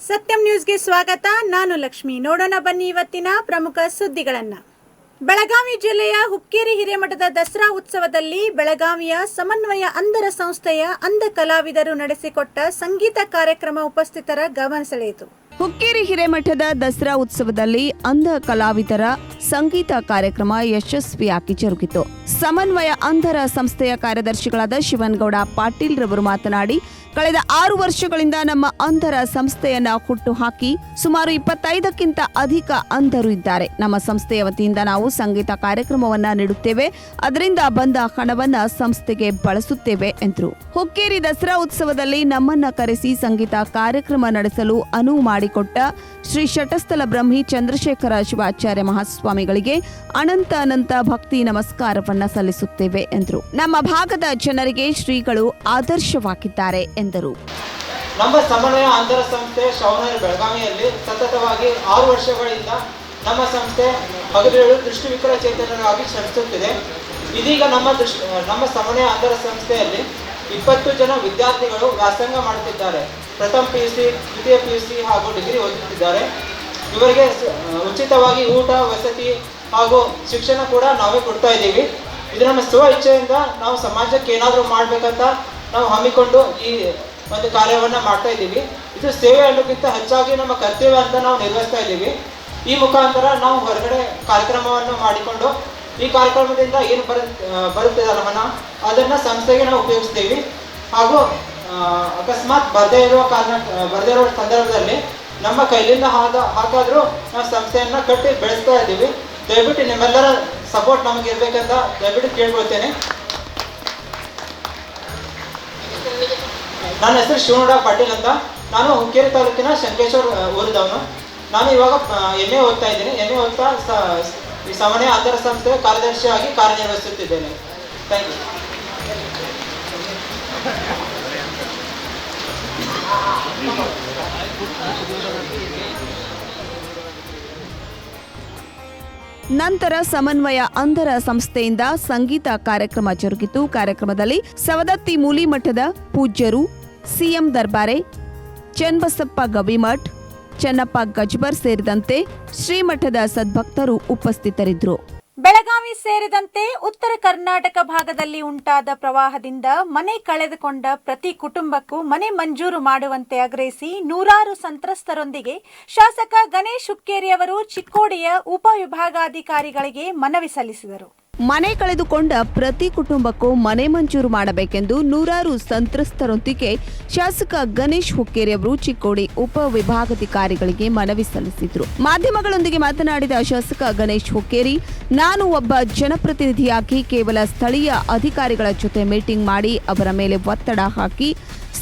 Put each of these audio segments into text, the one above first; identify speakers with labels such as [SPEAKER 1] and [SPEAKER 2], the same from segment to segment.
[SPEAKER 1] ಸತ್ಯಂ ನ್ಯೂಸ್ಗೆ ಸ್ವಾಗತ. ನಾನು ಲಕ್ಷ್ಮಿ. ನೋಡೋಣ ಬನ್ನಿ ಇವತ್ತಿನ ಪ್ರಮುಖ ಸುದ್ದಿಗಳನ್ನ. ಬೆಳಗಾವಿ ಜಿಲ್ಲೆಯ ಹುಕ್ಕೇರಿ ಹಿರೇಮಠದ ದಸರಾ ಉತ್ಸವದಲ್ಲಿ ಬೆಳಗಾವಿಯ ಸಮನ್ವಯ ಅಂಧರ ಸಂಸ್ಥೆಯ ಅಂಧ ಕಲಾವಿದರು ನಡೆಸಿಕೊಟ್ಟ ಸಂಗೀತ ಕಾರ್ಯಕ್ರಮ ಉಪಸ್ಥಿತರ ಗಮನ ಸೆಳೆಯಿತು.
[SPEAKER 2] ಹುಕ್ಕೇರಿ ಹಿರೇಮಠದ ದಸರಾ ಉತ್ಸವದಲ್ಲಿ ಅಂಧ ಕಲಾವಿದರ ಸಂಗೀತ ಕಾರ್ಯಕ್ರಮ ಯಶಸ್ವಿಯಾಗಿ ಜರುಗಿತು. ಸಮನ್ವಯ ಅಂಧರ ಸಂಸ್ಥೆಯ ಕಾರ್ಯದರ್ಶಿಗಳಾದ ಶಿವನಗೌಡ ಪಾಟೀಲ್ ರವರು ಮಾತನಾಡಿ, ಕಳೆದ 6 ವರ್ಷಗಳಿಂದ ನಮ್ಮ ಅಂಧರ ಸಂಸ್ಥೆಯನ್ನ ಹುಟ್ಟು ಹಾಕಿ ಸುಮಾರು 25ಕ್ಕಿಂತ ಅಧಿಕ ಅಂಧರು ಇದ್ದಾರೆ. ನಮ್ಮ ಸಂಸ್ಥೆಯ ವತಿಯಿಂದ ನಾವು ಸಂಗೀತ ಕಾರ್ಯಕ್ರಮವನ್ನ ನೀಡುತ್ತೇವೆ. ಅದರಿಂದ ಬಂದ ಹಣವನ್ನ ಸಂಸ್ಥೆಗೆ ಬಳಸುತ್ತೇವೆ ಎಂದರು. ಹುಕ್ಕೇರಿ ದಸರಾ ಉತ್ಸವದಲ್ಲಿ ನಮ್ಮನ್ನ ಕರೆಸಿ ಸಂಗೀತ ಕಾರ್ಯಕ್ರಮ ನಡೆಸಲು ಅನುವು ಮಾಡಿಕೊಟ್ಟ ಶ್ರೀ ಶಟಸ್ಥಲ ಬ್ರಹ್ಮಿ ಚಂದ್ರಶೇಖರ ಶಿವಾಚಾರ್ಯ ಮಹಾಸ್ವಾಮಿಗಳಿಗೆ ಅನಂತ ಭಕ್ತಿ ನಮಸ್ಕಾರವನ್ನ ಸಲ್ಲಿಸುತ್ತೇವೆ ಎಂದರು. ನಮ್ಮ ಭಾಗದ ಜನರಿಗೆ ಶ್ರೀಗಳು ಆದರ್ಶವಾಗಿದ್ದಾರೆ ಎಂದರು.
[SPEAKER 3] ನಮ್ಮ ಸಮನ್ವಯ ಅಂಧರ ಸಂಸ್ಥೆ ಶವನೂರು ಬೆಳಗಾವಿಯಲ್ಲಿ ಸತತವಾಗಿ 6 ವರ್ಷಗಳಿಂದ ನಮ್ಮ ಸಂಸ್ಥೆ ಹಗಲಿರುಳು ದೃಷ್ಟಿ ವಿಕಲಚೇತನರಾಗಿ ಶ್ರಮಿಸುತ್ತಿದೆ. ಇದೀಗ ನಮ್ಮ ಸಮನ್ವಯ ಅಂಧರ ಸಂಸ್ಥೆಯಲ್ಲಿ 20 ಜನ ವಿದ್ಯಾರ್ಥಿಗಳು ವ್ಯಾಸಂಗ ಮಾಡುತ್ತಿದ್ದಾರೆ. ಪ್ರಥಮ PUC, ದ್ವಿತೀಯ PUC ಹಾಗೂ ಡಿಗ್ರಿ ಓದುತ್ತಿದ್ದಾರೆ. ಇವರಿಗೆ ಉಚಿತವಾಗಿ ಊಟ, ವಸತಿ ಹಾಗೂ ಶಿಕ್ಷಣ ಕೂಡ ನಾವೇ ಕೊಡ್ತಾ ಇದ್ದೀವಿ. ಇದು ನಮ್ಮ ಸ್ವ ಇಚ್ಛೆಯಿಂದ ನಾವು ಸಮಾಜಕ್ಕೆ ಏನಾದರೂ ಮಾಡಬೇಕಂತ ನಾವು ಹಮ್ಮಿಕೊಂಡು ಈ ಒಂದು ಕಾರ್ಯವನ್ನು ಮಾಡ್ತಾ ಇದ್ದೀವಿ. ಇದು ಸೇವೆ ಅನ್ನೋಕ್ಕಿಂತ ಹೆಚ್ಚಾಗಿ ನಮ್ಮ ಕರ್ತವ್ಯ ಅಂತ ನಾವು ನಿರ್ವಹಿಸ್ತಾ ಇದ್ದೀವಿ. ಈ ಮುಖಾಂತರ ನಾವು ಹೊರಗಡೆ ಕಾರ್ಯಕ್ರಮವನ್ನು ಮಾಡಿಕೊಂಡು ಈ ಕಾರ್ಯಕ್ರಮದಿಂದ ಏನು ಬರುತ್ತದಲ್ಲ ಹಣ, ಅದನ್ನು ಸಂಸ್ಥೆಗೆ ನಾವು ಉಪಯೋಗಿಸ್ತೀವಿ. ಹಾಗೂ ಅಕಸ್ಮಾತ್ ಬರದೇ ಇರುವ ಸಂದರ್ಭದಲ್ಲಿ ನಮ್ಮ ಕೈಲಿಂದ ಹಾಗಾದರೂ ನಾವು ಸಂಸ್ಥೆಯನ್ನು ಕಟ್ಟಿ ಬೆಳೆಸ್ತಾ ಇದ್ದೀವಿ. ದಯವಿಟ್ಟು ನಿಮ್ಮೆಲ್ಲರ ಸಪೋರ್ಟ್ ನಮಗೆ ಇರಬೇಕಂತ ದಯವಿಟ್ಟು ಕೇಳ್ಕೊಳ್ತೇನೆ. ನನ್ನ ಹೆಸರು ಶಿವನಗೌಡ ಪಾಟೀಲ್ ಅಂತ. ನಾನು ಹುಕ್ಕೇರಿ ತಾಲೂಕಿನ ಶಂಕೇಶ್ವರ ಊರಿದವನು. ನಾನು ಇವಾಗ MA ಓದ್ತಾ ಇದ್ದೀನಿ. MA ಓದ್ತಾ ಈ ಸಮನ್ವಯ ಅಂಧರ ಸಂಸ್ಥೆಯ ಕಾರ್ಯದರ್ಶಿಯಾಗಿ ಕಾರ್ಯನಿರ್ವಹಿಸುತ್ತಿದ್ದೇನೆ. Thank you.
[SPEAKER 2] ನಂತರ ಸಮನ್ವಯ ಅಂಧರ ಸಂಸ್ಥೆಯಿಂದ ಸಂಗೀತ ಕಾರ್ಯಕ್ರಮ ಜರುಗಿತು. ಕಾರ್ಯಕ್ರಮದಲ್ಲಿ ಸವದತ್ತಿ ಮೂಲಿಮಠದ ಪೂಜ್ಯರು, CM ದರ್ಬಾರೆ, ಚನ್ನಬಸಪ್ಪ ಗವಿಮಠ್, ಚನ್ನಪ್ಪ ಗಜ್ಬರ್ ಸೇರಿದಂತೆ ಶ್ರೀಮಠದ ಸದ್ಭಕ್ತರು ಉಪಸ್ಥಿತರಿದ್ದರು.
[SPEAKER 1] ಬೆಳಗಾವಿ ಸೇರಿದಂತೆ ಉತ್ತರ ಕರ್ನಾಟಕ ಭಾಗದಲ್ಲಿ ಉಂಟಾದ ಪ್ರವಾಹದಿಂದ ಮನೆ ಕಳೆದುಕೊಂಡ ಪ್ರತಿ ಕುಟುಂಬಕ್ಕೂ ಮನೆ ಮಂಜೂರು ಮಾಡುವಂತೆ ಆಗ್ರಹಿಸಿ ನೂರಾರು ಸಂತ್ರಸ್ತರೊಂದಿಗೆ ಶಾಸಕ ಗಣೇಶ್ ಹುಕ್ಕೇರಿ ಅವರು ಚಿಕ್ಕೋಡಿಯ ಉಪವಿಭಾಗಾಧಿಕಾರಿಗಳಿಗೆ ಮನವಿ ಸಲ್ಲಿಸಿದರು.
[SPEAKER 2] ಮನೆ ಕಳೆದುಕೊಂಡ ಪ್ರತಿ ಕುಟುಂಬಕ್ಕೂ ಮನೆ ಮಂಜೂರು ಮಾಡಬೇಕೆಂದು ನೂರಾರು ಸಂತ್ರಸ್ತರೊಂದಿಗೆ ಶಾಸಕ ಗಣೇಶ್ ಹುಕ್ಕೇರಿ ಅವರು ಚಿಕ್ಕೋಡಿ ಉಪವಿಭಾಗಾಧಿಕಾರಿಗಳಿಗೆ ಮನವಿ ಸಲ್ಲಿಸಿದರು. ಮಾಧ್ಯಮಗಳೊಂದಿಗೆ ಮಾತನಾಡಿದ ಶಾಸಕ ಗಣೇಶ್ ಹುಕ್ಕೇರಿ, ನಾನು ಒಬ್ಬ ಜನಪ್ರತಿನಿಧಿಯಾಗಿ ಕೇವಲ ಸ್ಥಳೀಯ ಅಧಿಕಾರಿಗಳ ಜೊತೆ ಮೀಟಿಂಗ್ ಮಾಡಿ ಅವರ ಮೇಲೆ ಒತ್ತಡ ಹಾಕಿ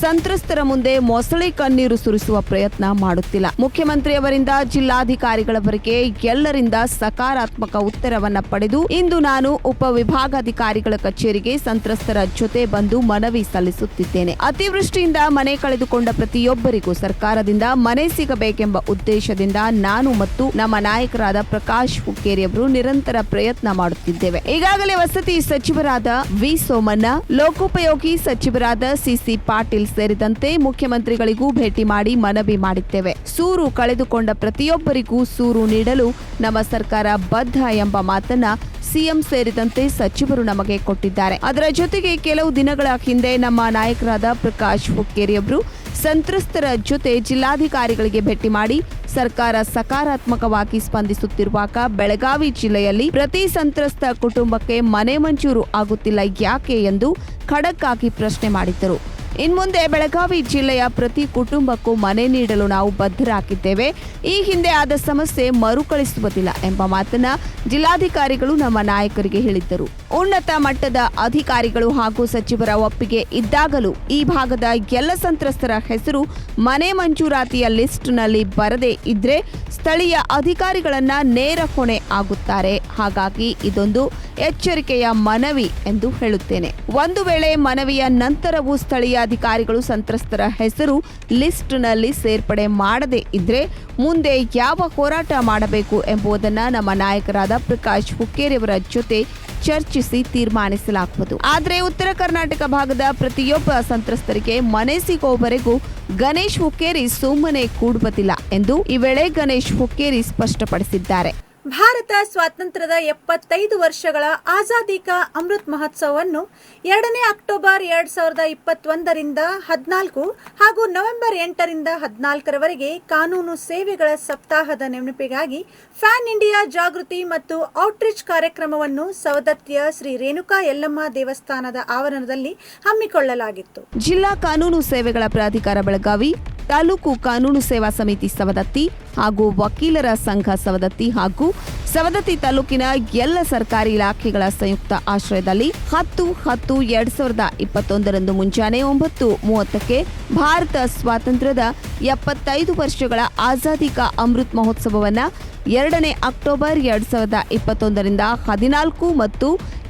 [SPEAKER 2] ಸಂತ್ರಸ್ತರ ಮುಂದೆ ಮೊಸಳೆ ಕಣ್ಣೀರು ಸುರಿಸುವ ಪ್ರಯತ್ನ ಮಾಡುತ್ತಿಲ್ಲ. ಮುಖ್ಯಮಂತ್ರಿಯವರಿಂದ ಜಿಲ್ಲಾಧಿಕಾರಿಗಳವರೆಗೆ ಎಲ್ಲರಿಂದ ಸಕಾರಾತ್ಮಕ ಉತ್ತರವನ್ನ ಪಡೆದು ಇಂದು ನಾನು ಉಪವಿಭಾಗಾಧಿಕಾರಿಗಳ ಕಚೇರಿಗೆ ಸಂತ್ರಸ್ತರ ಜೊತೆ ಬಂದು ಮನವಿ ಸಲ್ಲಿಸುತ್ತಿದ್ದೇನೆ. ಅತಿವೃಷ್ಟಿಯಿಂದ ಮನೆ ಕಳೆದುಕೊಂಡ ಪ್ರತಿಯೊಬ್ಬರಿಗೂ ಸರ್ಕಾರದಿಂದ ಮನೆ ಸಿಗಬೇಕೆಂಬ ಉದ್ದೇಶದಿಂದ ನಾನು ಮತ್ತು ನಮ್ಮ ನಾಯಕರಾದ ಪ್ರಕಾಶ್ ಹುಕ್ಕೇರಿ ಅವರು ನಿರಂತರ ಪ್ರಯತ್ನ ಮಾಡುತ್ತಿದ್ದೇವೆ. ಈಗಾಗಲೇ ವಸತಿ ಸಚಿವರಾದ ವಿ ಸೋಮಣ್ಣ, ಲೋಕೋಪಯೋಗಿ ಸಚಿವರಾದ CC ಪಾಟೀಲ್ ಸೇರಿದಂತೆ ಮುಖ್ಯಮಂತ್ರಿಗಳಿಗೂ ಭೇಟಿ ಮಾಡಿ ಮನವಿ ಮಾಡಿದ್ದೇವೆ. ಸೂರು ಕಳೆದುಕೊಂಡ ಪ್ರತಿಯೊಬ್ಬರಿಗೂ ಸೂರು ನೀಡಲು ನಮ್ಮ ಸರ್ಕಾರ ಬದ್ಧ ಎಂಬ ಮಾತನ್ನ CM ಸೇರಿದಂತೆ ಸಚಿವರು ನಮಗೆ ಕೊಟ್ಟಿದ್ದಾರೆ. ಅದರ ಜೊತೆಗೆ ಕೆಲವು ದಿನಗಳ ಹಿಂದೆ ನಮ್ಮ ನಾಯಕರಾದ ಪ್ರಕಾಶ್ ಹುಕ್ಕೇರಿ ಅವರು ಸಂತ್ರಸ್ತರ ಜೊತೆ ಜಿಲ್ಲಾಧಿಕಾರಿಗಳಿಗೆ ಭೇಟಿ ಮಾಡಿ ಸರ್ಕಾರ ಸಕಾರಾತ್ಮಕವಾಗಿ ಸ್ಪಂದಿಸುತ್ತಿರುವಾಗ ಬೆಳಗಾವಿ ಜಿಲ್ಲೆಯಲ್ಲಿ ಪ್ರತಿ ಸಂತ್ರಸ್ತ ಕುಟುಂಬಕ್ಕೆ ಮನೆ ಮಂಜೂರು ಆಗುತ್ತಿಲ್ಲ ಯಾಕೆ ಎಂದು ಖಡಕ್ ಆಗಿ ಪ್ರಶ್ನೆ ಮಾಡಿದ್ದರು. ಇನ್ಮುಂದೆ ಬೆಳಗಾವಿ ಜಿಲ್ಲೆಯ ಪ್ರತಿ ಕುಟುಂಬಕ್ಕೂ ಮನೆ ನೀಡಲು ನಾವು ಬದ್ಧರಾಗಿದ್ದೇವೆ. ಈ ಹಿಂದೆ ಆದ ಸಮಸ್ಯೆ ಮರುಕಳಿಸುವುದಿಲ್ಲ ಎಂಬ ಮಾತನ್ನ ಜಿಲ್ಲಾಧಿಕಾರಿಗಳು ನಮ್ಮ ನಾಯಕರಿಗೆ ಹೇಳಿದ್ದರು. ಉನ್ನತ ಮಟ್ಟದ ಅಧಿಕಾರಿಗಳು ಹಾಗೂ ಸಚಿವರ ಒಪ್ಪಿಗೆ ಇದ್ದಾಗಲೂ ಈ ಭಾಗದ ಎಲ್ಲ ಸಂತ್ರಸ್ತರ ಹೆಸರು ಮನೆ ಮಂಜೂರಾತಿಯ ಲಿಸ್ಟ್ನಲ್ಲಿ ಬರದೇ ಇದ್ರೆ ಸ್ಥಳೀಯ ಅಧಿಕಾರಿಗಳನ್ನ ನೇರ ಹೊಣೆ ಆಗುತ್ತಾರೆ. ಹಾಗಾಗಿ ಇದೊಂದು ಎಚ್ಚರಿಕೆಯ ಮನವಿ ಎಂದು ಹೇಳುತ್ತೇನೆ. ಒಂದು ವೇಳೆ ಮನವಿಯ ನಂತರವೂ ಸ್ಥಳೀಯ ಅಧಿಕಾರಿಗಳು ಸಂತ್ರಸ್ತರ ಹೆಸರು ಲಿಸ್ಟ್ನಲ್ಲಿ ಸೇರ್ಪಡೆ ಮಾಡದೇ ಇದ್ರೆ ಮುಂದೆ ಯಾವ ಹೋರಾಟ ಮಾಡಬೇಕು ಎಂಬುದನ್ನು ನಮ್ಮ ನಾಯಕರಾದ ಪ್ರಕಾಶ್ ಹುಕ್ಕೇರಿ ಅವರ ಜೊತೆ ಚರ್ಚಿಸಿ ತೀರ್ಮಾನಿಸಲಾಗುವುದು. ಆದರೆ ಉತ್ತರ ಕರ್ನಾಟಕ ಭಾಗದ ಪ್ರತಿಯೊಬ್ಬ ಸಂತ್ರಸ್ತರಿಗೆ ಮನೆ ಸಿಗುವವರೆಗೂ ಗಣೇಶ್ ಹುಕ್ಕೇರಿ ಸುಮ್ಮನೆ ಕೂಡುವುದಿಲ್ಲ ಎಂದು ಈ ವೇಳೆ ಗಣೇಶ್ ಹುಕ್ಕೇರಿ ಸ್ಪಷ್ಟಪಡಿಸಿದ್ದಾರೆ.
[SPEAKER 1] ಭಾರತ ಸ್ವಾತಂತ್ರ್ಯದ 75 ವರ್ಷಗಳ ಆಜಾದಿ ಕಾ ಅಮೃತ್ ಮಹೋತ್ಸವವನ್ನು 2 ಅಕ್ಟೋಬರ್ 2021ರಿಂದ 14 ಹಾಗೂ ನವೆಂಬರ್ 8ರಿಂದ 14ರವರೆಗೆ ಕಾನೂನು ಸೇವೆಗಳ ಸಪ್ತಾಹದ ನೆನಪಿಗಾಗಿ ಫ್ಯಾನ್ ಇಂಡಿಯಾ ಜಾಗೃತಿ ಮತ್ತು ಔಟ್ರೀಚ್ ಕಾರ್ಯಕ್ರಮವನ್ನು ಸವದತ್ತಿಯ ಶ್ರೀ ರೇಣುಕಾ ಯಲ್ಲಮ್ಮ ದೇವಸ್ಥಾನದ ಆವರಣದಲ್ಲಿ ಹಮ್ಮಿಕೊಳ್ಳಲಾಗಿತ್ತು.
[SPEAKER 2] ಜಿಲ್ಲಾ ಕಾನೂನು ಸೇವೆಗಳ ಪ್ರಾಧಿಕಾರ ಬೆಳಗಾವಿ, ತಾಲೂಕು ಕಾನೂನು ಸೇವಾ ಸಮಿತಿ ಸವದತ್ತಿ ಹಾಗೂ ವಕೀಲರ ಸಂಘ ಸವದತ್ತಿ ಹಾಗೂ ಸವದತ್ತಿ ತಾಲೂಕಿನ ಎಲ್ಲ ಸರ್ಕಾರಿ ಇಲಾಖೆಗಳ ಸಂಯುಕ್ತ ಆಶ್ರಯದಲ್ಲಿ 10/10/2021 ಮುಂಜಾನೆ 9:30ಕ್ಕೆ ಭಾರತ ಸ್ವಾತಂತ್ರ್ಯದ 75 ವರ್ಷಗಳ ಆಜಾದಿ ಕಾ ಅಮೃತ್ ಮಹೋತ್ಸವವನ್ನು 2 ಅಕ್ಟೋಬರ್ 2021ರಿಂದ 14 ಮತ್ತು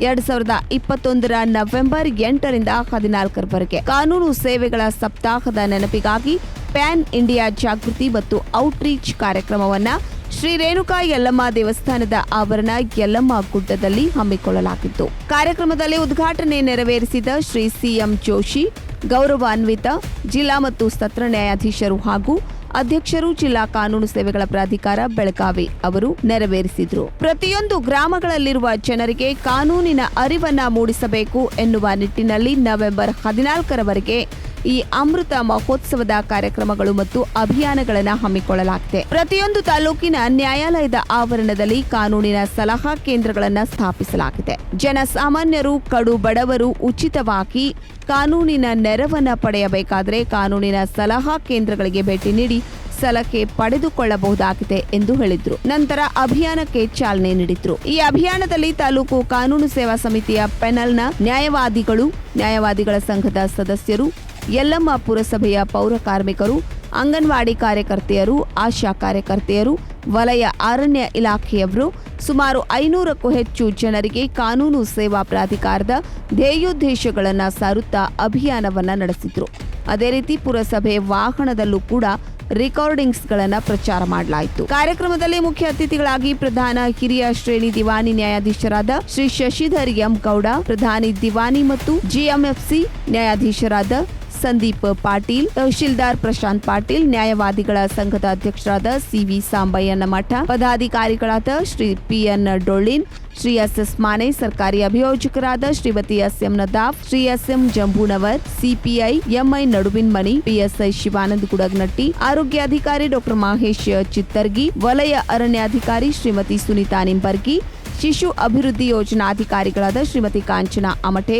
[SPEAKER 2] 2021 ನವೆಂಬರ್ 8ರಿಂದ 14ರವರೆಗೆ ಕಾನೂನು ಸೇವೆಗಳ ಸಪ್ತಾಹದ ನೆನಪಿಗಾಗಿ ಪ್ಯಾನ್ ಇಂಡಿಯಾ ಜಾಗೃತಿ ಮತ್ತು ಔಟ್ರೀಚ್ ಕಾರ್ಯಕ್ರಮವನ್ನು ಶ್ರೀ ರೇಣುಕಾ ಯಲ್ಲಮ್ಮ ದೇವಸ್ಥಾನದ ಆವರಣ ಯಲ್ಲಮ್ಮ ಗುಡ್ಡದಲ್ಲಿ ಹಮ್ಮಿಕೊಳ್ಳಲಾಗಿತ್ತು. ಕಾರ್ಯಕ್ರಮದಲ್ಲಿ ಉದ್ಘಾಟನೆ ನೆರವೇರಿಸಿದ ಶ್ರೀ ಸಿಎಂ ಜೋಶಿ ಗೌರವಾನ್ವಿತ ಜಿಲ್ಲಾ ಮತ್ತು ಸತ್ರ ನ್ಯಾಯಾಧೀಶರು ಹಾಗೂ ಅಧ್ಯಕ್ಷರು ಜಿಲ್ಲಾ ಕಾನೂನು ಸೇವೆಗಳ ಪ್ರಾಧಿಕಾರ ಬೆಳಗಾವಿ ಅವರು ನೆರವೇರಿಸಿದರು. ಪ್ರತಿಯೊಂದು ಗ್ರಾಮಗಳಲ್ಲಿರುವ ಜನರಿಗೆ ಕಾನೂನಿನ ಅರಿವನ್ನ ಮೂಡಿಸಬೇಕು ಎನ್ನುವ ನಿಟ್ಟಿನಲ್ಲಿ ನವೆಂಬರ್ 14ರವರೆಗೆ ಈ ಅಮೃತ ಮಹೋತ್ಸವದ ಕಾರ್ಯಕ್ರಮಗಳು ಮತ್ತು ಅಭಿಯಾನಗಳನ್ನು ಹಮ್ಮಿಕೊಳ್ಳಲಾಗಿದೆ. ಪ್ರತಿಯೊಂದು ತಾಲೂಕಿನ ನ್ಯಾಯಾಲಯದ ಆವರಣದಲ್ಲಿ ಕಾನೂನಿನ ಸಲಹಾ ಕೇಂದ್ರಗಳನ್ನು ಸ್ಥಾಪಿಸಲಾಗಿದೆ. ಜನಸಾಮಾನ್ಯರು, ಕಡು ಬಡವರು ಉಚಿತವಾಗಿ ಕಾನೂನಿನ ನೆರವನ್ನ ಪಡೆಯಬೇಕಾದರೆ ಕಾನೂನಿನ ಸಲಹಾ ಕೇಂದ್ರಗಳಿಗೆ ಭೇಟಿ ನೀಡಿ ಸಲಹೆ ಪಡೆದುಕೊಳ್ಳಬಹುದಾಗಿದೆ ಎಂದು ಹೇಳಿದ್ರು. ನಂತರ ಅಭಿಯಾನಕ್ಕೆ ಚಾಲನೆ ನೀಡಿದ್ರು. ಈ ಅಭಿಯಾನದಲ್ಲಿ ತಾಲೂಕು ಕಾನೂನು ಸೇವಾ ಸಮಿತಿಯ ಪೆನಲ್ನ ನ್ಯಾಯವಾದಿಗಳು, ನ್ಯಾಯವಾದಿಗಳ ಸಂಘದ ಸದಸ್ಯರು, ಯಲ್ಲಮ್ಮ ಪುರಸಭೆಯ ಪೌರ ಕಾರ್ಮಿಕರು, ಅಂಗನವಾಡಿ ಕಾರ್ಯಕರ್ತೆಯರು, ಆಶಾ ಕಾರ್ಯಕರ್ತೆಯರು, ವಲಯ ಅರಣ್ಯ ಇಲಾಖೆಯವರು ಸುಮಾರು 500ಕ್ಕೂ ಹೆಚ್ಚು ಜನರಿಗೆ ಕಾನೂನು ಸೇವಾ ಪ್ರಾಧಿಕಾರದ ಧ್ಯೇಯೋದ್ದೇಶಗಳನ್ನು ಸಾರುತ್ತಾ ಅಭಿಯಾನವನ್ನು ನಡೆಸಿದ್ರು. ಅದೇ ರೀತಿ ಪುರಸಭೆ ವಾಹನದಲ್ಲೂ ಕೂಡ ರೆಕಾರ್ಡಿಂಗ್ಸ್ಗಳನ್ನು ಪ್ರಚಾರ ಮಾಡಲಾಯಿತು. ಕಾರ್ಯಕ್ರಮದಲ್ಲಿ ಮುಖ್ಯ ಅತಿಥಿಗಳಾಗಿ ಪ್ರಧಾನ ಹಿರಿಯ ಶ್ರೇಣಿ ದಿವಾನಿ ನ್ಯಾಯಾಧೀಶರಾದ ಶ್ರೀ ಶಶಿಧರ್ ಎಂ ಗೌಡ, ಪ್ರಧಾನಿ ದಿವಾನಿ ಮತ್ತು ಜಿಎಂಎಫ್ಸಿ ನ್ಯಾಯಾಧೀಶರಾದ ಸಂದೀಪ್ ಪಾಟೀಲ್, ತಹಶೀಲ್ದಾರ್ ಪ್ರಶಾಂತ್ ಪಾಟೀಲ್, ನ್ಯಾಯವಾದಿಗಳ ಸಂಘದ ಅಧ್ಯಕ್ಷರಾದ ಸಿವಿ ಸಾಂಬಯ್ಯನ ಮಠ, ಪದಾಧಿಕಾರಿಗಳಾದ ಶ್ರೀ ಪಿಎನ್ ಡೊಳ್ಳಿನ್, ಶ್ರೀ ಎಸ್ಎಸ್ ಮಾನೆ, ಸರ್ಕಾರಿ ಅಭಿಯೋಜಕರಾದ Shrimati S M Nadaf, Shri S M Jambunavar, CPI M I Naduvinamani, PSI Shivanand ಗುಡಗ್ನಟ್ಟಿ, ಆರೋಗ್ಯಾಧಿಕಾರಿ ಡಾಕ್ಟರ್ ಮಹೇಶ್ ಚಿತ್ತರ್ಗಿ, ವಲಯ ಅರಣ್ಯಾಧಿಕಾರಿ ಶ್ರೀಮತಿ ಸುನೀತಾ ನಿಂಬರ್ಗಿ, ಶಿಶು ಅಭಿವೃದ್ಧಿ ಯೋಜನಾಧಿಕಾರಿಗಳಾದ ಶ್ರೀಮತಿ ಕಾಂಚನಾ ಅಮಟೆ,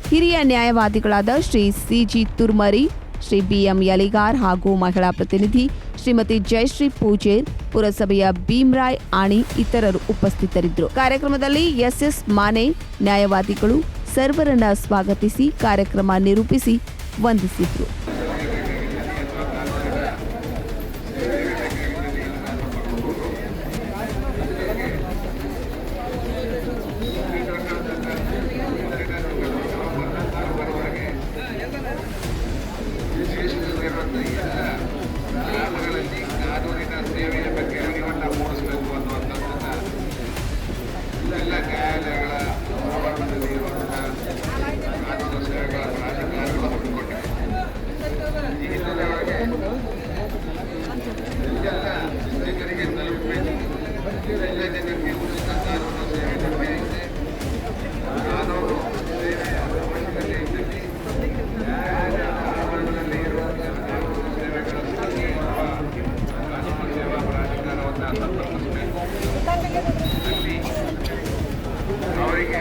[SPEAKER 2] ಹಿರಿಯ ನ್ಯಾಯವಾದಿಗಳಾದ ಶ್ರೀ ಸಿಜಿ ತುರ್ಮರಿ, ಶ್ರೀ ಬಿಎಂ ಯಲಿಗಾರ್ ಹಾಗೂ ಮಹಿಳಾ ಪ್ರತಿನಿಧಿ ಶ್ರೀಮತಿ ಜಯಶ್ರೀ ಪೂಜೇರ್, ಪುರಸಭೆಯ ಭೀಮ್ರಾಯ್ ಆಣಿ ಇತರರು ಉಪಸ್ಥಿತರಿದ್ದರು. ಕಾರ್ಯಕ್ರಮದಲ್ಲಿ ಎಸ್ಎಸ್ ಮಾನೆ ನ್ಯಾಯವಾದಿಗಳು ಸರ್ವರನ್ನ ಸ್ವಾಗತಿಸಿ ಕಾರ್ಯಕ್ರಮ ನಿರೂಪಿಸಿ ವಂದಿಸಿದ್ರು.
[SPEAKER 4] ಅವರಿಗೆ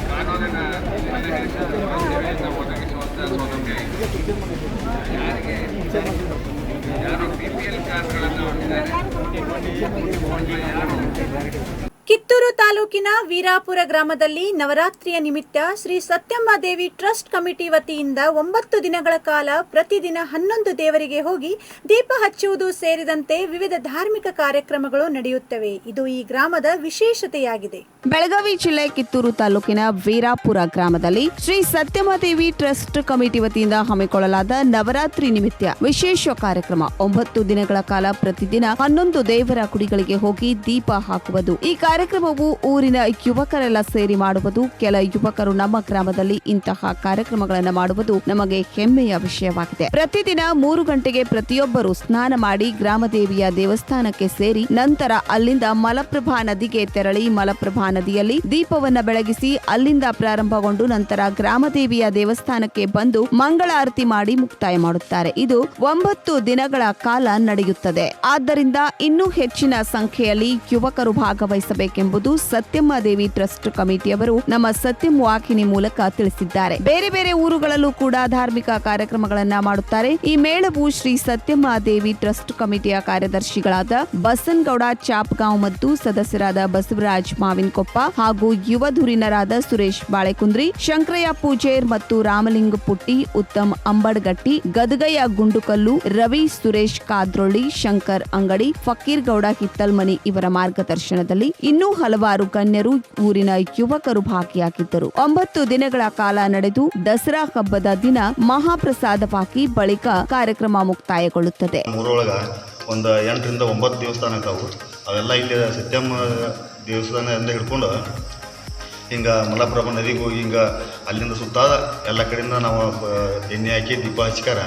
[SPEAKER 4] ಕಾನೂನಿನ ಸೇವೆಯನ್ನು ಒದಗಿಸುವಂಥ ಸೌಲಭ್ಯ ಯಾರಿಗೆ ಯಾರು BPL ಕಾರ್ಡ್ಗಳನ್ನು ಹೊಂದಿದ್ದಾರೆ ಯಾರು
[SPEAKER 1] ಕಿತ್ತೂರು ತಾಲೂಕಿನ ವೀರಾಪುರ ಗ್ರಾಮದಲ್ಲಿ ನವರಾತ್ರಿಯ ನಿಮಿತ್ತ ಶ್ರೀ ಸತ್ಯಮ್ಮ ದೇವಿ ಟ್ರಸ್ಟ್ ಕಮಿಟಿ ವತಿಯಿಂದ 9 ದಿನಗಳ ಕಾಲ ಪ್ರತಿದಿನ 11 ದೇವರಿಗೆ ಹೋಗಿ ದೀಪ ಹಚ್ಚುವುದು ಸೇರಿದಂತೆ ವಿವಿಧ ಧಾರ್ಮಿಕ ಕಾರ್ಯಕ್ರಮಗಳು ನಡೆಯುತ್ತವೆ. ಇದು ಈ ಗ್ರಾಮದ ವಿಶೇಷತೆಯಾಗಿದೆ.
[SPEAKER 2] ಬೆಳಗಾವಿ ಜಿಲ್ಲೆ ಕಿತ್ತೂರು ತಾಲೂಕಿನ ವೀರಾಪುರ ಗ್ರಾಮದಲ್ಲಿ ಶ್ರೀ ಸತ್ಯಮ್ಮ ದೇವಿ ಟ್ರಸ್ಟ್ ಕಮಿಟಿ ವತಿಯಿಂದ ಹಮ್ಮಿಕೊಳ್ಳಲಾದ ನವರಾತ್ರಿ ನಿಮಿತ್ತ ವಿಶೇಷ ಕಾರ್ಯಕ್ರಮ 9 ದಿನಗಳ ಕಾಲ ಪ್ರತಿದಿನ 11 ದೇವರ ಗುಡಿಗಳಿಗೆ ಹೋಗಿ ದೀಪ ಹಾಕುವುದು. ಈ ಕಾರ್ಯಕ್ರಮವು ಊರಿನ ಯುವಕರೆಲ್ಲ ಸೇರಿ ಮಾಡುವುದು. ಕೆಲ ಯುವಕರು ನಮ್ಮ ಗ್ರಾಮದಲ್ಲಿ ಇಂತಹ ಕಾರ್ಯಕ್ರಮಗಳನ್ನು ಮಾಡುವುದು ನಮಗೆ ಹೆಮ್ಮೆಯ ವಿಷಯವಾಗಿದೆ. ಪ್ರತಿದಿನ 3 ಗಂಟೆಗೆ ಪ್ರತಿಯೊಬ್ಬರು ಸ್ನಾನ ಮಾಡಿ ಗ್ರಾಮದೇವಿಯ ದೇವಸ್ಥಾನಕ್ಕೆ ಸೇರಿ ನಂತರ ಅಲ್ಲಿಂದ ಮಲಪ್ರಭಾ ನದಿಗೆ ತೆರಳಿ ಮಲಪ್ರಭಾ ನದಿಯಲ್ಲಿ ದೀಪವನ್ನ ಬೆಳಗಿಸಿ ಅಲ್ಲಿಂದ ಪ್ರಾರಂಭಗೊಂಡು ನಂತರ ಗ್ರಾಮದೇವಿಯ ದೇವಸ್ಥಾನಕ್ಕೆ ಬಂದು ಮಂಗಳಾರತಿ ಮಾಡಿ ಮುಕ್ತಾಯ ಮಾಡುತ್ತಾರೆ. ಇದು 9 ದಿನಗಳ ಕಾಲ ನಡೆಯುತ್ತದೆ. ಆದ್ದರಿಂದ ಇನ್ನೂ ಹೆಚ್ಚಿನ ಸಂಖ್ಯೆಯಲ್ಲಿ ಯುವಕರು ಭಾಗವಹಿಸಬೇಕೆಂಬುದು ಸತ್ಯಮ್ಮ ದೇವಿ ಟ್ರಸ್ಟ್ ಕಮಿಟಿಯವರು ನಮ್ಮ ಸತ್ಯಂ ವಾಹಿನಿ ಮೂಲಕ ತಿಳಿಸಿದ್ದಾರೆ. ಬೇರೆ ಬೇರೆ ಊರುಗಳಲ್ಲೂ ಕೂಡ ಧಾರ್ಮಿಕ ಕಾರ್ಯಕ್ರಮಗಳನ್ನ ಮಾಡುತ್ತಾರೆ. ಈ ಮೇಳವು ಶ್ರೀ ಸತ್ಯಮ್ಮ ದೇವಿ ಟ್ರಸ್ಟ್ ಕಮಿಟಿಯ ಕಾರ್ಯದರ್ಶಿಗಳಾದ ಬಸನಗೌಡ ಚಾಪ್ಗಾಂವ್ ಮತ್ತು ಸದಸ್ಯರಾದ ಬಸವರಾಜ್ ಮಾವಿನಕೊಪ್ಪ ಹಾಗೂ ಯುವ ಧುರೀಣರಾದ ಸುರೇಶ್ ಬಾಳೆಕುಂದ್ರಿ, ಶಂಕರಯ್ಯ ಪೂಜೇರ್ ಮತ್ತು ರಾಮಲಿಂಗ ಪುಟ್ಟಿ, ಉತ್ತಮ್ ಅಂಬಡ್ಗಟ್ಟಿ, ಗದಗಯ್ಯ ಗುಂಡುಕಲ್ಲು, ರವಿ ಸುರೇಶ್ ಕಾದ್ರೊಳ್ಳಿ, ಶಂಕರ್ ಅಂಗಡಿ, ಫಕೀರ್ ಗೌಡ ಹಿತ್ತಲ್ಮನಿ ಇವರ ಮಾರ್ಗದರ್ಶನದಲ್ಲಿ ಇನ್ನೂ ಹಲವಾರು ಗಣ್ಯರು ಊರಿನ ಯುವಕರು ಭಾಗಿಯಾಗಿದ್ದರು. 9 ದಿನಗಳ ಕಾಲ ನಡೆದು ದಸರಾ ಹಬ್ಬದ ದಿನ ಮಹಾಪ್ರಸಾದವಾಗಿ ಬಳಿಕ ಕಾರ್ಯಕ್ರಮ ಮುಕ್ತಾಯಗೊಳ್ಳುತ್ತದೆ.
[SPEAKER 5] ಊರೊಳಗ ಒಂದು 8 ರಿಂದ 9 ದೇವಸ್ಥಾನ ಇದ್ದಾವೆ. ಅವೆಲ್ಲ ಇಲ್ಲಿ ಸತ್ಯಮ್ಮ ದೇವಸ್ಥಾನದಿಂದ ಹಿಡ್ಕೊಂಡು ಹಿಂಗೆ ಮಲಪ್ರಭಾ ನದಿಗೆ ಹೋಗಿ ಹಿಂಗೆ ಅಲ್ಲಿಂದ ಸುತ್ತಾದ ಎಲ್ಲ ಕಡೆಯಿಂದ ನಾವು ಎಣ್ಣೆ ಹಾಕಿ ದೀಪ ಹಚ್ಕಾರ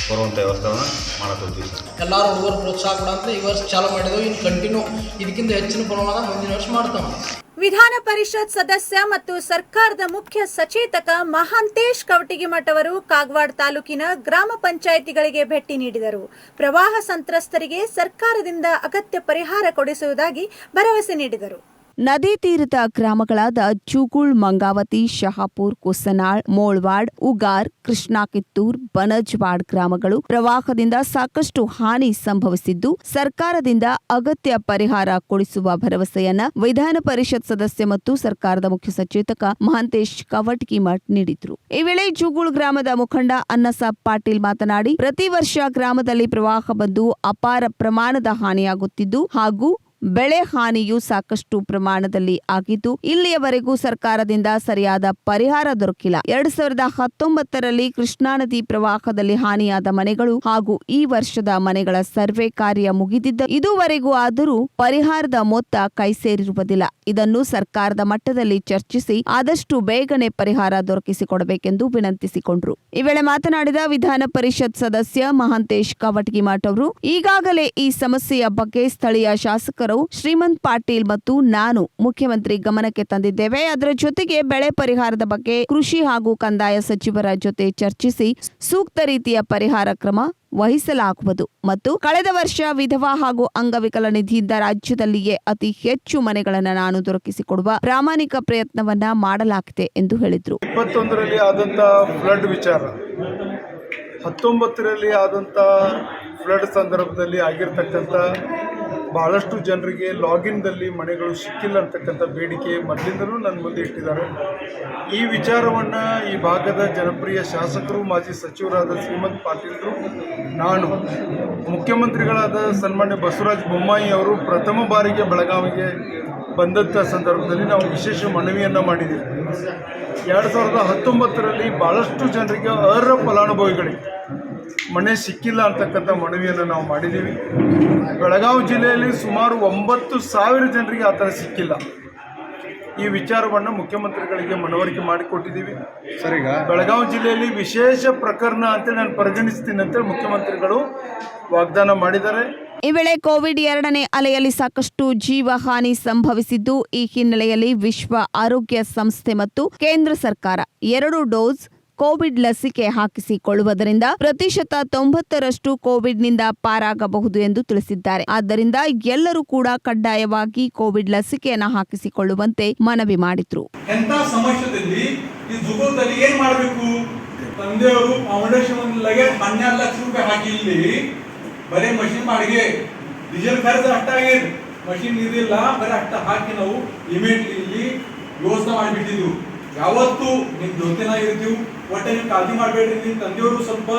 [SPEAKER 5] ಬರುವಂಥ ವ್ಯವಸ್ಥೆಯನ್ನು ಮಾಡತ್ತೀವಿ ಸರ್.
[SPEAKER 6] ಎಲ್ಲರೂ ಹುಡುಗರು ಪ್ರೋತ್ಸಾಹ ಕೊಡಂತ ಈ ವರ್ಷ ಚಾಲೂ ಮಾಡಿದೆವು. ಇನ್ನು ಕಂಟಿನ್ಯೂ ಇದಕ್ಕಿಂತ ಹೆಚ್ಚಿನ ಪ್ರಮಾಣದ ಮುಂದಿನ ವರ್ಷ ಮಾಡ್ತಾವೆ.
[SPEAKER 1] ವಿಧಾನ ಪರಿಷತ್ ಸದಸ್ಯ ಮತ್ತು ಸರ್ಕಾರದ ಮುಖ್ಯ ಸಚೇತಕ ಮಹಾಂತೇಶ್ ಕವಟಿಗಿಮಠ್ ಅವರು ಕಾಗವಾಡ ತಾಲೂಕಿನ ಗ್ರಾಮ ಪಂಚಾಯಿತಿಗಳಿಗೆ ಭೇಟಿ ನೀಡಿದರು. ಪ್ರವಾಹ ಸಂತ್ರಸ್ತರಿಗೆ ಸರ್ಕಾರದಿಂದ ಅಗತ್ಯ ಪರಿಹಾರ ಕೊಡಿಸುವುದಾಗಿ ಭರವಸೆ ನೀಡಿದರು.
[SPEAKER 2] ನದಿ ತೀರದ ಗ್ರಾಮಗಳಾದ ಚೂಗುಳ್, ಮಂಗಾವತಿ, ಶಹಾಪುರ್, ಕುಸನಾಳ್, ಮೋಳ್ವಾಡ್, ಉಗಾರ್, ಕೃಷ್ಣಾಕಿತ್ತೂರ್, ಬನಜ್ವಾಡ್ ಗ್ರಾಮಗಳು ಪ್ರವಾಹದಿಂದ ಸಾಕಷ್ಟು ಹಾನಿ ಸಂಭವಿಸಿದ್ದು ಸರ್ಕಾರದಿಂದ ಅಗತ್ಯ ಪರಿಹಾರ ಕೊಡಿಸುವ ಭರವಸೆಯನ್ನ ವಿಧಾನ ಪರಿಷತ್ ಸದಸ್ಯ ಮತ್ತು ಸರ್ಕಾರದ ಮುಖ್ಯ ಸಚೇತಕ ಮಹಾಂತೇಶ್ ಕವಟಗಿಮಠ್ ನೀಡಿದ್ರು. ಈ ವೇಳೆ ಜೂಗುಳ್ ಗ್ರಾಮದ ಮುಖಂಡ ಅನ್ನಸಾಬ್ ಪಾಟೀಲ್ ಮಾತನಾಡಿ, ಪ್ರತಿ ವರ್ಷ ಗ್ರಾಮದಲ್ಲಿ ಪ್ರವಾಹ ಬಂದು ಅಪಾರ ಪ್ರಮಾಣದ ಹಾನಿಯಾಗುತ್ತಿದ್ದು ಹಾಗೂ ಬೆಳೆ ಹಾನಿಯು ಸಾಕಷ್ಟು ಪ್ರಮಾಣದಲ್ಲಿ ಆಗಿದ್ದು ಇಲ್ಲಿಯವರೆಗೂ ಸರ್ಕಾರದಿಂದ ಸರಿಯಾದ ಪರಿಹಾರ ದೊರಕಿಲ್ಲ. 2019ರಲ್ಲಿ ಕೃಷ್ಣಾ ನದಿ ಪ್ರವಾಹದಲ್ಲಿ ಹಾನಿಯಾದ ಮನೆಗಳು ಹಾಗೂ ಈ ವರ್ಷದ ಮನೆಗಳ ಸರ್ವೆ ಕಾರ್ಯ ಮುಗಿದಿದ್ದ ಇದುವರೆಗೂ ಆದರೂ ಪರಿಹಾರದ ಮೊತ್ತ ಕೈ ಸೇರಿರುವುದಿಲ್ಲ. ಇದನ್ನು ಸರ್ಕಾರದ ಮಟ್ಟದಲ್ಲಿ ಚರ್ಚಿಸಿ ಆದಷ್ಟು ಬೇಗನೆ ಪರಿಹಾರ ದೊರಕಿಸಿಕೊಡಬೇಕೆಂದು ವಿನಂತಿಸಿಕೊಂಡರು. ಈ ವೇಳೆ ಮಾತನಾಡಿದ ವಿಧಾನ ಪರಿಷತ್ ಸದಸ್ಯ ಮಹಾಂತೇಶ್ ಕವಟಗಿಮಠ್ ಅವರು, ಈಗಾಗಲೇ ಈ ಸಮಸ್ಯೆಯ ಬಗ್ಗೆ ಸ್ಥಳೀಯ ಶಾಸಕರು ಶ್ರೀಮಂತ್ ಪಾಟೀಲ್ ಮತ್ತು ನಾನು ಮುಖ್ಯಮಂತ್ರಿ ಗಮನಕ್ಕೆ ತಂದಿದ್ದೇವೆ. ಅದರ ಜೊತೆಗೆ ಬೆಳೆ ಪರಿಹಾರದ ಬಗ್ಗೆ ಕೃಷಿ ಹಾಗೂ ಕಂದಾಯ ಸಚಿವರ ಜೊತೆ ಚರ್ಚಿಸಿ ಸೂಕ್ತ ರೀತಿಯ ಪರಿಹಾರ ಕ್ರಮ ವಹಿಸಲಾಗುವುದು ಮತ್ತು ಕಳೆದ ವರ್ಷ ವಿಧವಾ ಹಾಗೂ ಅಂಗವಿಕಲ ನಿಧಿಯಿಂದ ರಾಜ್ಯದಲ್ಲಿಯೇ ಅತಿ ಹೆಚ್ಚು ಮನೆಗಳನ್ನು ನಾನು ದೊರಕಿಸಿಕೊಡುವ ಪ್ರಾಮಾಣಿಕ ಪ್ರಯತ್ನವನ್ನ ಮಾಡಲಾಗಿದೆ ಎಂದು ಹೇಳಿದರು.
[SPEAKER 7] 21ರಲ್ಲಿ ಆದಂಥ ಫ್ಲಡ್ ವಿಚಾರ, 19ರಲ್ಲಿ ಆದಂಥ ಫ್ಲಡ್ ಸಂದರ್ಭದಲ್ಲಿ ಆಗಿರ್ತಕ್ಕಂಥ ಬಹಳಷ್ಟು ಜನರಿಗೆ ಲಾಗಿನ್ದಲ್ಲಿ ಮನೆಗಳು ಸಿಕ್ಕಿಲ್ಲ ಅಂತಕ್ಕಂಥ ಬೇಡಿಕೆ ಮೊದಲಿಂದಲೂ ನನ್ನ ಮುಂದೆ ಇಟ್ಟಿದ್ದಾರೆ. ಈ ವಿಚಾರವನ್ನು ಈ ಭಾಗದ ಜನಪ್ರಿಯ ಶಾಸಕರು, ಮಾಜಿ ಸಚಿವರಾದ ಶ್ರೀಮಂತ್ ಪಾಟೀಲ್ರು, ನಾನು ಮುಖ್ಯಮಂತ್ರಿಗಳಾದ ಸನ್ಮಾನ್ಯ ಬಸವರಾಜ ಬೊಮ್ಮಾಯಿ ಅವರು ಪ್ರಥಮ ಬಾರಿಗೆ ಬೆಳಗಾವಿಗೆ ಬಂದಂಥ ಸಂದರ್ಭದಲ್ಲಿ ನಾವು ವಿಶೇಷ ಮನವಿಯನ್ನು ಮಾಡಿದ್ದೀವಿ. 2019ರಲ್ಲಿ ಭಾಳಷ್ಟು ಜನರಿಗೆ ಅರ್ಹ ಫಲಾನುಭವಿಗಳಿಗೆ ಮನೆ ಸಿಕ್ಕಿಲ್ಲ ಅಂತಕ್ಕಂಥ ಮನವಿಯನ್ನು ನಾವು ಮಾಡಿದ್ದೀವಿ. ಬೆಳಗಾವಿ ಜಿಲ್ಲೆಯಲ್ಲಿ ಸುಮಾರು 9,000 ಜನರಿಗೆ ಆ ಥರ ಸಿಕ್ಕಿಲ್ಲ. ಈ ವಿಚಾರವನ್ನು ಮುಖ್ಯಮಂತ್ರಿಗಳಿಗೆ ಮನವರಿಕೆ ಮಾಡಿಕೊಟ್ಟಿದ್ದೀವಿ. ಸರಿಗ ಬೆಳಗಾವಿ ಜಿಲ್ಲೆಯಲ್ಲಿ ವಿಶೇಷ ಪ್ರಕರಣ ಅಂತೇಳಿ ನಾನು ಪರಿಗಣಿಸ್ತೀನಿ ಅಂತೇಳಿ ಮುಖ್ಯಮಂತ್ರಿಗಳು ವಾಗ್ದಾನ ಮಾಡಿದ್ದಾರೆ.
[SPEAKER 2] ಈ ವೇಳೆ ಕೋವಿಡ್ 2ನೇ ಅಲೆಯಲ್ಲಿ ಸಾಕಷ್ಟು ಜೀವ ಹಾನಿ ಸಂಭವಿಸಿದ್ದು, ಈ ಹಿನ್ನೆಲೆಯಲ್ಲಿ ವಿಶ್ವ ಆರೋಗ್ಯ ಸಂಸ್ಥೆ ಮತ್ತು ಕೇಂದ್ರ ಸರ್ಕಾರ 2 ಡೋಸ್ ಕೋವಿಡ್ ಲಸಿಕೆ ಹಾಕಿಸಿಕೊಳ್ಳುವುದರಿಂದ 90% ಕೋವಿಡ್ನಿಂದ ಪಾರಾಗಬಹುದು ಎಂದು ತಿಳಿಸಿದ್ದಾರೆ. ಆದ್ದರಿಂದ ಎಲ್ಲರೂ ಕೂಡ ಕಡ್ಡಾಯವಾಗಿ ಕೋವಿಡ್ ಲಸಿಕೆಯನ್ನು ಹಾಕಿಸಿಕೊಳ್ಳುವಂತೆ ಮನವಿ ಮಾಡಿದ್ರು.
[SPEAKER 8] ಎಂತ ಸಮಸ್ಯೆದಲ್ಲಿ ಈ ಜುಗುದಲ್ಲಿ ಏನ್ ಮಾಡಬೇಕು? ತಂದೆಯವರು ಫೌಂಡೇಶನ್ ಲಗೇಜ್ 12 ಲಕ್ಷ ರೂಪಾಯಿ ಹಾಕಿ ಇಲ್ಲಿ ಬರೀ ಮಷಿನ್ ಮಾಡಿಗೆ ಡೀಸೆಲ್ ಖರ್ಚು ಅಷ್ಟಾಗಿದೆ, ಮಷಿನ್ ಇದಿಲ್ಲ, ಬರೀ ಅಷ್ಟ ಹಾಕಿ ನಾವು ಇಮಿಡಿಯೇಟ್ಲಿ ಇಲ್ಲಿ ಯೋಚನೆ ಮಾಡಿಬಿಟ್ಟಿದ್ವು. ಯಾವತ್ತು ನಿಮ್ ಜೊತೆನ ಇರ್ತೀವಿ, ಒಟ್ಟೆ ನೀವು ಕಾಳಜಿ ಮಾಡಬೇಡ್ರಿ. ನಿಮ್ಮ ತಂದೆಯವರು ಸ್ವಲ್ಪ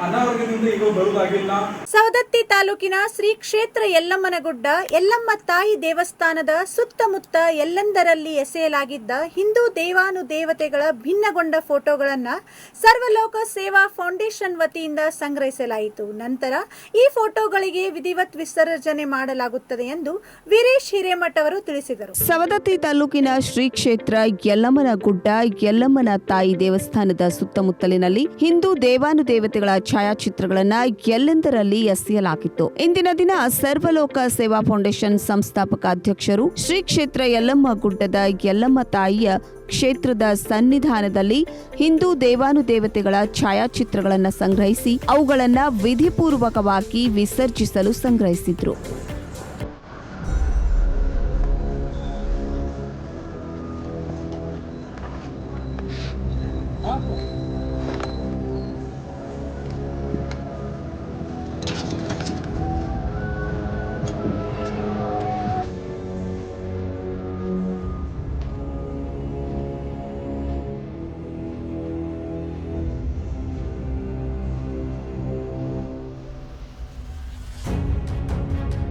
[SPEAKER 8] ಅನಾರೋಗ್ಯದಿಂದ ಈಗ ಬರುವುದಾಗಿಲ್ಲ.
[SPEAKER 1] ಸವದತ್ತಿ ತಾಲೂಕಿನ ಶ್ರೀ ಕ್ಷೇತ್ರ ಯಲ್ಲಮ್ಮನಗುಡ್ಡ ಯಲ್ಲಮ್ಮ ತಾಯಿ ದೇವಸ್ಥಾನದ ಸುತ್ತಮುತ್ತ ಎಲ್ಲೆಂದರಲ್ಲಿ ಎಸೆಯಲಾಗಿದ್ದ ಹಿಂದೂ ದೇವಾನುದೇವತೆಗಳ ಭಿನ್ನಗೊಂಡ ಫೋಟೋಗಳನ್ನು ಸರ್ವಲೋಕ ಸೇವಾ ಫೌಂಡೇಶನ್ ವತಿಯಿಂದ ಸಂಗ್ರಹಿಸಲಾಯಿತು. ನಂತರ ಈ ಫೋಟೋಗಳಿಗೆ ವಿಧಿವತ್ ವಿಸರ್ಜನೆ ಮಾಡಲಾಗುತ್ತದೆ ಎಂದು ವೀರೇಶ್ ಹಿರೇಮಠ ಅವರು ತಿಳಿಸಿದರು.
[SPEAKER 2] ಸವದತ್ತಿ ತಾಲೂಕಿನ ಶ್ರೀ ಕ್ಷೇತ್ರ ಯಲ್ಲಮ್ಮನಗುಡ್ಡ ಯಲ್ಲಮ್ಮನ ತಾಯಿ ದೇವಸ್ಥಾನದ ಸುತ್ತಮುತ್ತಲಿನಲ್ಲಿ ಹಿಂದೂ ದೇವಾನುದೇವತೆಗಳ ಛಾಯಾಚಿತ್ರಗಳನ್ನು ಎಲ್ಲೆಂದರಲ್ಲಿ ಎಸೆಯಲಾಗಿತ್ತು. ಇಂದಿನ ದಿನ ಸರ್ವಲೋಕ ಸೇವಾ ಫೌಂಡೇಶನ್ ಸಂಸ್ಥಾಪಕ ಅಧ್ಯಕ್ಷರು ಶ್ರೀ ಕ್ಷೇತ್ರ ಯಲ್ಲಮ್ಮ ಗುಡ್ಡದ ಯಲ್ಲಮ್ಮ ತಾಯಿಯ ಕ್ಷೇತ್ರದ ಸನ್ನಿಧಾನದಲ್ಲಿ ಹಿಂದೂ ದೇವಾನುದೇವತೆಗಳ ಛಾಯಾಚಿತ್ರಗಳನ್ನು ಸಂಗ್ರಹಿಸಿ ಅವುಗಳನ್ನು ವಿಧಿಪೂರ್ವಕವಾಗಿ ವಿಸರ್ಜಿಸಲು ಸಂಗ್ರಹಿಸಿದ್ರು.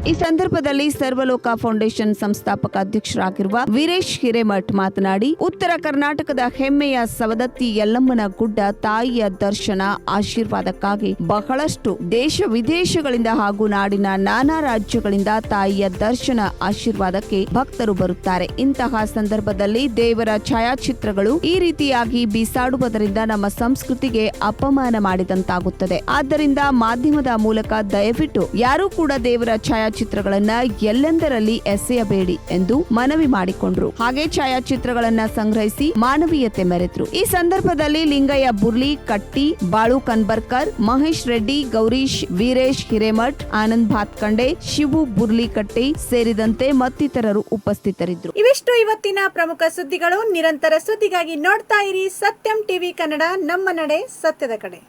[SPEAKER 2] ಈ ಸಂದರ್ಭದಲ್ಲಿ ಸರ್ವಲೋಕ ಫೌಂಡೇಶನ್ ಸಂಸ್ಥಾಪಕ ಅಧ್ಯಕ್ಷರಾಗಿರುವ ವೀರೇಶ್ ಹಿರೇಮಠ್ ಮಾತನಾಡಿ, ಉತ್ತರ ಕರ್ನಾಟಕದ ಹೆಮ್ಮೆಯ ಸವದತ್ತಿ ಯಲ್ಲಮ್ಮನ ಗುಡ್ಡ ತಾಯಿಯ ದರ್ಶನ ಆಶೀರ್ವಾದಕ್ಕಾಗಿ ಬಹಳಷ್ಟು ದೇಶ ವಿದೇಶಗಳಿಂದ ಹಾಗೂ ನಾಡಿನ ನಾನಾ ರಾಜ್ಯಗಳಿಂದ ತಾಯಿಯ ದರ್ಶನ ಆಶೀರ್ವಾದಕ್ಕೆ ಭಕ್ತರು ಬರುತ್ತಾರೆ. ಇಂತಹ ಸಂದರ್ಭದಲ್ಲಿ ದೇವರ ಛಾಯಾಚಿತ್ರಗಳು ಈ ರೀತಿಯಾಗಿ ಬೀಸಾಡುವುದರಿಂದ ನಮ್ಮ ಸಂಸ್ಕೃತಿಗೆ ಅಪಮಾನ ಮಾಡಿದಂತಾಗುತ್ತದೆ. ಆದ್ದರಿಂದ ಮಾಧ್ಯಮದ ಮೂಲಕ ದಯವಿಟ್ಟು ಯಾರೂ ಕೂಡ ದೇವರ ಛಾಯಾಚಿತ್ರಗಳನ್ನ ಎಲ್ಲೆಂದರಲ್ಲಿ ಎಸೆಯಬೇಡಿ ಎಂದು ಮನವಿ ಮಾಡಿಕೊಂಡ್ರು. ಹಾಗೆ ಛಾಯಾಚಿತ್ರಗಳನ್ನ ಸಂಗ್ರಹಿಸಿ ಮಾನವೀಯತೆ ಮೆರೆದ್ರು. ಈ ಸಂದರ್ಭದಲ್ಲಿ ಲಿಂಗಯ್ಯ ಬುರ್ಲಿ ಕಟ್ಟಿ, ಬಾಳು ಕನ್ಬರ್ಕರ್, ಮಹೇಶ್ ರೆಡ್ಡಿ, ಗೌರೀಶ್, ವೀರೇಶ್ ಹಿರೇಮಠ್, ಆನಂದ್ ಭಾತ್ಕಂಡೆ, ಶಿವು ಬುರ್ಲಿಕಟ್ಟಿ ಸೇರಿದಂತೆ ಮತ್ತಿತರರು ಉಪಸ್ಥಿತರಿದ್ದರು.
[SPEAKER 1] ಇವಿಷ್ಟು ಇವತ್ತಿನ ಪ್ರಮುಖ ಸುದ್ದಿಗಳು. ನಿರಂತರ ಸುದ್ದಿಗಾಗಿ ನೋಡ್ತಾ ಇರಿ ಸತ್ಯಂ ಟಿವಿ ಕನ್ನಡ, ನಮ್ಮ ನಡೆ ಸತ್ಯದ ಕಡೆ.